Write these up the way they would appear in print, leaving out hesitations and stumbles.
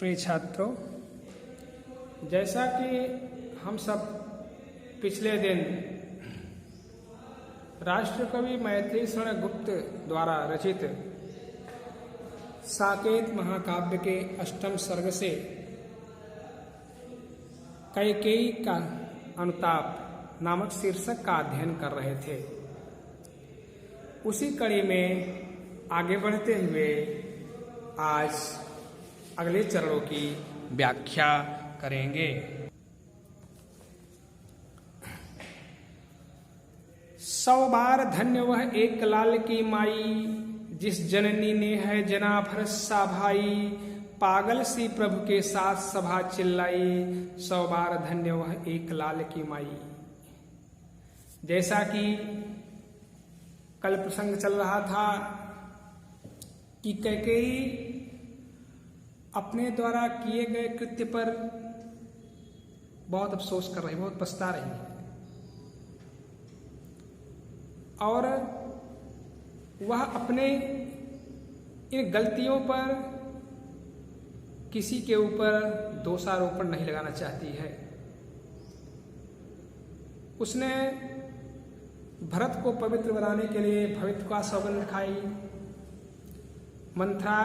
प्रिय छात्रों, जैसा कि हम सब पिछले दिन राष्ट्रकवि मैथिली शरण गुप्त द्वारा रचित साकेत महाकाव्य के अष्टम सर्ग से कैकेयी का अनुताप नामक शीर्षक का अध्ययन कर रहे थे, उसी कड़ी में आगे बढ़ते हुए आज अगले चरणों की व्याख्या करेंगे। सौ बार धन्य वह एक लाल की माई, जिस जननी ने है जना भरसा भाई। पागल सी प्रभु के साथ सभा चिल्लाई, सौ बार धन्य वह एक लाल की माई। जैसा कि कल प्रसंग चल रहा था कि कैकेयी अपने द्वारा किए गए कृत्य पर बहुत अफसोस कर रही, बहुत पछता रही है और वह अपने इन गलतियों पर किसी के ऊपर दोषारोपण नहीं लगाना चाहती है। उसने भरत को पवित्र बनाने के लिए भविष्य का सौगंध खाई। मंथरा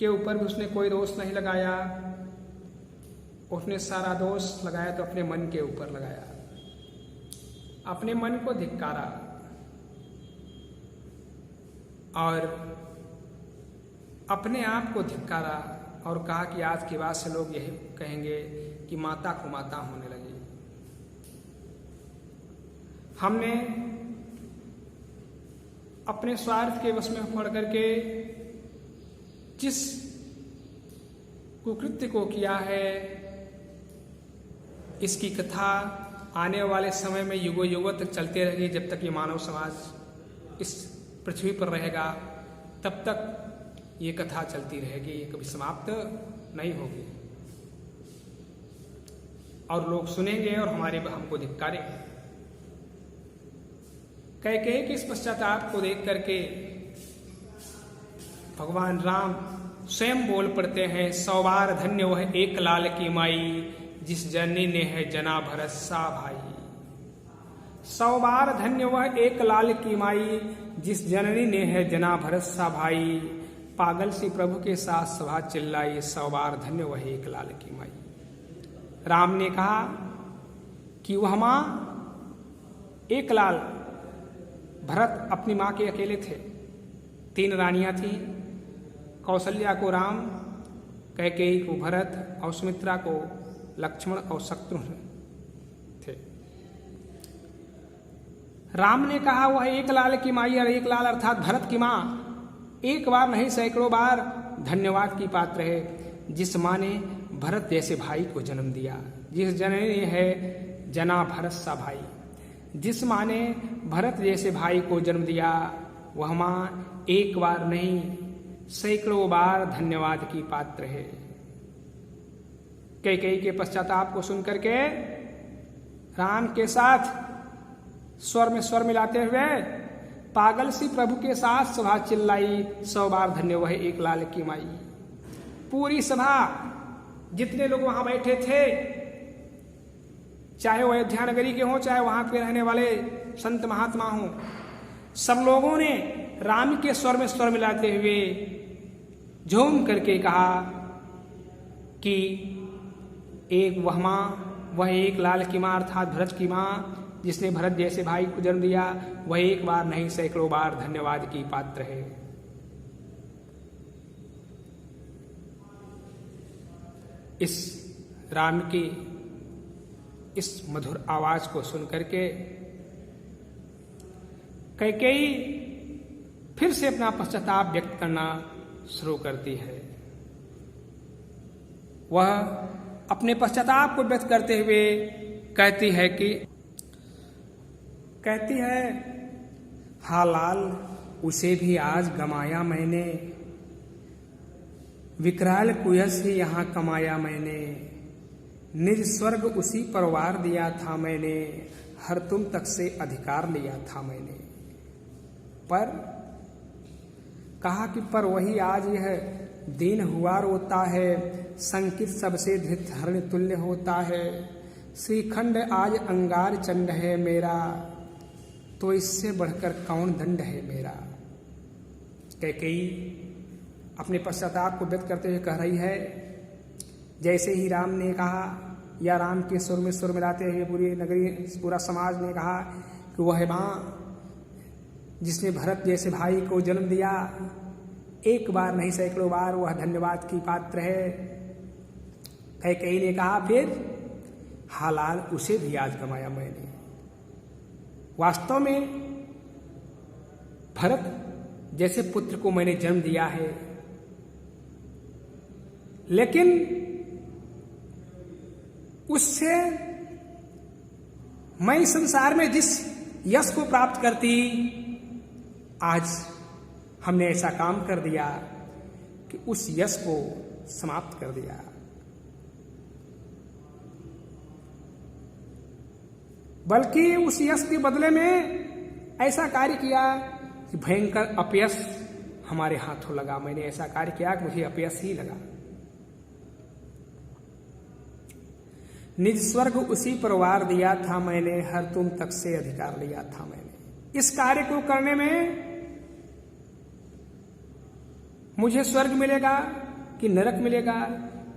के ऊपर भी उसने कोई दोष नहीं लगाया, उसने सारा दोष लगाया तो अपने मन के ऊपर लगाया, अपने मन को धिक्कारा और अपने आप को धिक्कारा और कहा कि आज के बाद से लोग यही कहेंगे कि माता को माता होने लगी। हमने अपने स्वार्थ के वश में पड़ करके जिस कुकृत्य को किया है, इसकी कथा आने वाले समय में युगों युगों तक चलते रहेगी। जब तक ये मानव समाज इस पृथ्वी पर रहेगा तब तक ये कथा चलती रहेगी, ये कभी समाप्त नहीं होगी और लोग सुनेंगे और हमको धिक्कारेंगे। कैकेयी के इस पश्चाताप को देख करके भगवान राम स्वयं बोल पड़ते हैं, सौ बार धन्य वह एक लाल की माई, जिस जननी ने है जना भरसा भाई। सौ बार धन्य वह एक लाल की माई, जिस जननी ने है जना भरसा भाई। पागल सी प्रभु के साथ सभा चिल्लाई, सौ बार धन्य वह एक लाल की माई। राम ने कहा कि वह मां एक लाल, भरत अपनी मां के अकेले थे। 3 रानियां थी, कौशल्या को राम, कैकेयी को भरत और सुमित्रा को लक्ष्मण और शत्रुघ्न थे। राम ने कहा वह एक लाल की माई, और एक लाल अर्थात भरत की मां एक बार नहीं सैकड़ों बार धन्यवाद की पात्र है, जिस मां ने भरत जैसे भाई को जन्म दिया, जिस जननी ने है जना भरसा भाई। जिस मां ने भरत जैसे भाई को जन्म दिया, वह मां एक बार नहीं सैकड़ों बार धन्यवाद की पात्र है। कैकेयी के पश्चाताप को सुनकर के राम के साथ स्वर में स्वर मिलाते हुए पागल सी प्रभु के साथ सभा चिल्लाई, सौ बार धन्य वह एक लाल की माई। पूरी सभा, जितने लोग वहां बैठे थे, चाहे वो अयोध्या नगरी के हों, चाहे वहां पे रहने वाले संत महात्मा हों, सब लोगों ने राम के स्वर में स्वर मिलाते हुए झूम करके कहा कि एक वह मां, वह एक लाल की मां अर्थात भरत की मां, जिसने भरत जैसे भाई को जन्म दिया, वह एक बार नहीं सैकड़ों बार धन्यवाद की पात्र है। इस राम की इस मधुर आवाज को सुनकर के कैकेयी फिर से अपना पश्चाताप व्यक्त करना शुरू करती है। वह अपने पश्चाताप को व्यक्त करते हुए कहती है हा लाल, उसे भी आज गमाया मैंने, विकराल कुयस ही यहां कमाया मैंने। निज स्वर्ग उसी पर वार दिया था मैंने, हर तुम तक से अधिकार लिया था मैंने। पर कहा कि पर वही आज यह दीन हुआ रोता है, संकित सबसे धृत हरण तुल्य होता है। श्रीखंड आज अंगार चंड है मेरा, तो इससे बढ़कर कौन दंड है मेरा। कैकेयी अपने पश्चाताप को व्यक्त करते हुए कह रही है, जैसे ही राम ने कहा या राम के सुर में सुर मिलाते हुए पूरी नगरी पूरा समाज ने कहा कि वह माँ जिसने भरत जैसे भाई को जन्म दिया, एक बार नहीं सैकड़ों बार वह धन्यवाद की पात्र है। कैकेयी ने कहा फिर हालाल उसे भी आज गमाया मैंने। वास्तव में भरत जैसे पुत्र को मैंने जन्म दिया है, लेकिन उससे मैं संसार में जिस यश को प्राप्त करती, आज हमने ऐसा काम कर दिया कि उस यश को समाप्त कर दिया। बल्कि उस यश के बदले में ऐसा कार्य किया कि भयंकर अपयश हमारे हाथों लगा। मैंने ऐसा कार्य किया कि मुझे अपयश ही लगा। निज स्वर्ग उसी पर वार दिया था मैंने, हर तुम तक से अधिकार लिया था मैंने। इस कार्य को करने में मुझे स्वर्ग मिलेगा कि नरक मिलेगा,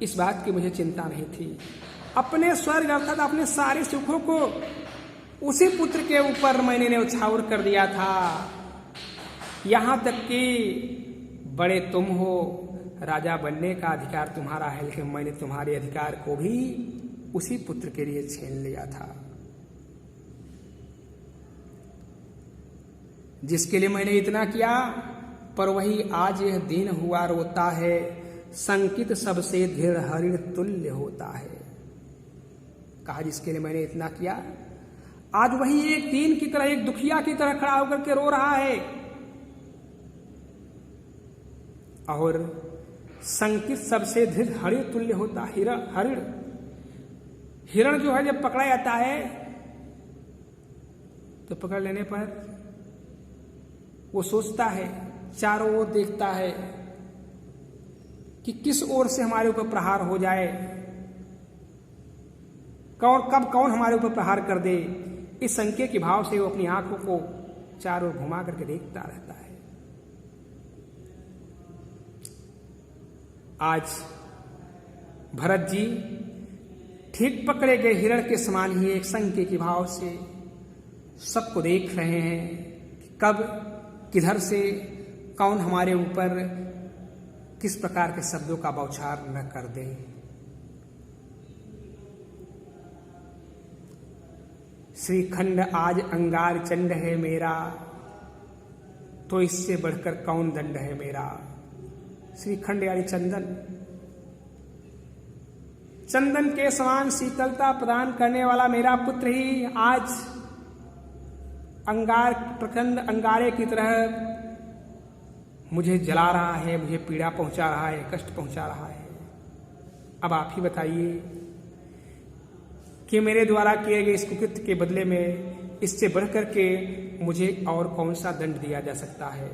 इस बात की मुझे चिंता नहीं थी। अपने स्वर्ग अर्थात अपने सारे सुखों को उसी पुत्र के ऊपर मैंने न्यौछावर कर दिया था। यहां तक कि बड़े तुम हो, राजा बनने का अधिकार तुम्हारा है, लेकिन मैंने तुम्हारे अधिकार को भी उसी पुत्र के लिए छीन लिया था, जिसके लिए मैंने इतना किया। पर वही आज यह दीन हुआ रोता है, संकित सबसे दृढ़ हरिण तुल्य होता है। कहा जिसके लिए मैंने इतना किया, आज वही एक दीन की तरह, एक दुखिया की तरह खड़ा होकर के रो रहा है। और संकित सबसे दृढ़ हरिण तुल्य होता है। हिरण जो है जब पकड़ा जाता है तो पकड़ लेने पर वो सोचता है, चारों ओर देखता है कि किस ओर से हमारे ऊपर प्रहार हो जाए, कब कौन हमारे ऊपर प्रहार कर दे। इस शंके के भाव से वो अपनी आंखों को चारों ओर घुमा करके देखता रहता है। आज भरत जी ठीक पकड़े गए हिरण के समान ही एक शंके के भाव से सबको देख रहे हैं कि कब किधर से कौन हमारे ऊपर किस प्रकार के शब्दों का बौछार न कर दे। श्रीखंड आज अंगार चंड है मेरा, तो इससे बढ़कर कौन दंड है मेरा। श्रीखंड यानी चंदन, चंदन के समान शीतलता प्रदान करने वाला मेरा पुत्र ही आज अंगार प्रखंड अंगारे की तरह मुझे जला रहा है, मुझे पीड़ा पहुंचा रहा है, कष्ट पहुंचा रहा है। अब आप ही बताइए कि मेरे द्वारा किए गए इस कुकृत्य के बदले में इससे बढ़कर के मुझे और कौन सा दंड दिया जा सकता है।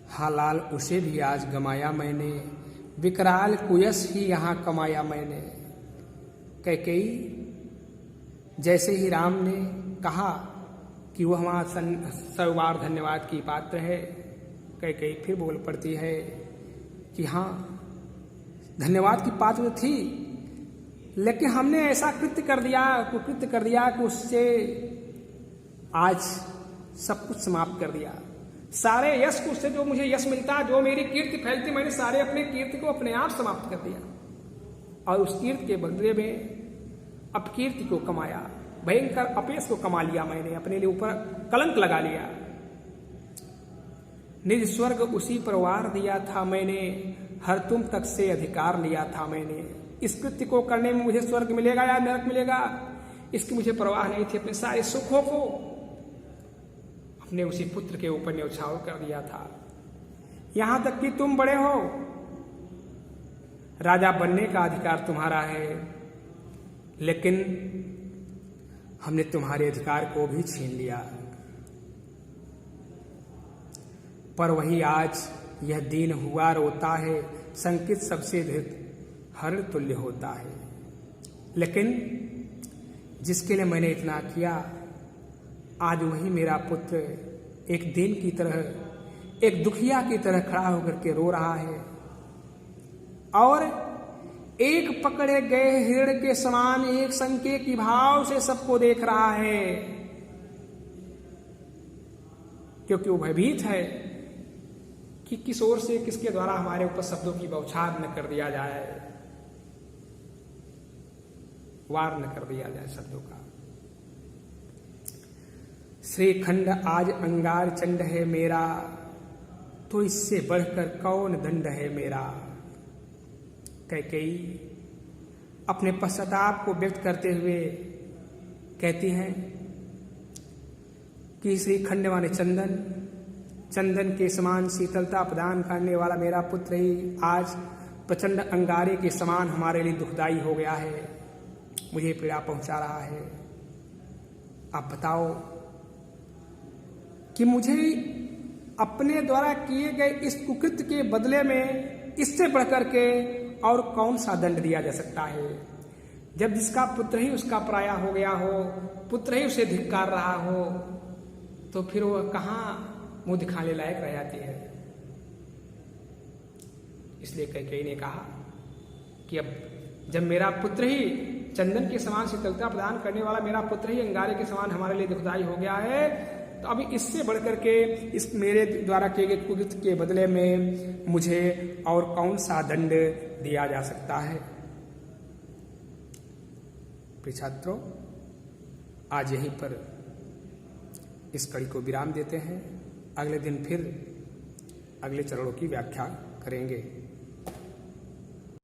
हालाल उसे भी आज गमाया मैंने, विकराल कुयस ही यहां कमाया मैंने। कैकेयी जैसे ही राम ने कहा कि वह हमारा 100 बार धन्यवाद की पात्र है, कैकेयी फिर बोल पड़ती है कि हाँ धन्यवाद की पात्र थी, लेकिन हमने ऐसा कुकृत्य कर दिया कि उससे आज सब कुछ समाप्त कर दिया। सारे यश को उससे जो मुझे यश मिलता, जो मेरी कीर्ति फैलती, मैंने सारे अपने कीर्ति को अपने आप समाप्त कर दिया और उस कीर्ति के बदले में अपकीर्ति को कमाया, भयंकर अपयश को कमा लिया। मैंने अपने लिए ऊपर कलंक लगा लिया। निज स्वर्ग उसी पर वार दिया था मैंने, हर तुम तक से अधिकार लिया था मैंने। इस कृत्य को करने में मुझे स्वर्ग मिलेगा या नरक मिलेगा, इसकी मुझे परवाह नहीं थी। अपने सारे सुखों को अपने उसी पुत्र के ऊपर न्यौछावर कर दिया था। यहां तक कि तुम बड़े हो, राजा बनने का अधिकार तुम्हारा है, लेकिन हमने तुम्हारे अधिकार को भी छीन लिया, पर वही आज यह दीन हुआ रोता है, संकित सबसे धृत हर तुल्य होता है। लेकिन जिसके लिए मैंने इतना किया, आज वही मेरा पुत्र एक दीन की तरह, एक दुखिया की तरह खड़ा होकर के रो रहा है और एक पकड़े गए हिरण के समान एक संके की भाव से सबको देख रहा है, क्योंकि वो भयभीत है कि किस ओर से किसके द्वारा हमारे ऊपर शब्दों की बौछार न कर दिया जाए, वार न कर दिया जाए शब्दों का। श्रीखंड आज अंगार चंड है मेरा, तो इससे बढ़कर कौन दंड है मेरा। कैकेयी अपने पश्चाताप को व्यक्त करते हुए कहती हैं कि श्रीखंड माने चंदन, चंदन के समान शीतलता प्रदान करने वाला मेरा पुत्र ही आज प्रचंड अंगारे के समान हमारे लिए दुखदाई हो गया है, मुझे पीड़ा पहुंचा रहा है। आप बताओ कि मुझे अपने द्वारा किए गए इस कुकृत्य के बदले में इससे बढ़कर के और कौन सा दंड दिया जा सकता है, जब जिसका पुत्र ही उसका पराया हो गया हो, पुत्र ही उसे धिक्कार रहा हो, तो फिर वह कहाँ मुंह दिखाने लायक रह जाती है। इसलिए कैकेयी ने कहा कि अब जब मेरा पुत्र ही चंदन के समान शीतलता प्रदान करने वाला मेरा पुत्र ही अंगारे के समान हमारे लिए दुखदाई हो गया है, तो अभी इससे बढ़कर के इस मेरे द्वारा किए गए कुकृत्य के बदले में मुझे और कौन सा दंड दिया जा सकता है। प्रिय छात्रों, आज यहीं पर इस कड़ी को विराम देते हैं। अगले दिन फिर अगले चरणों की व्याख्या करेंगे।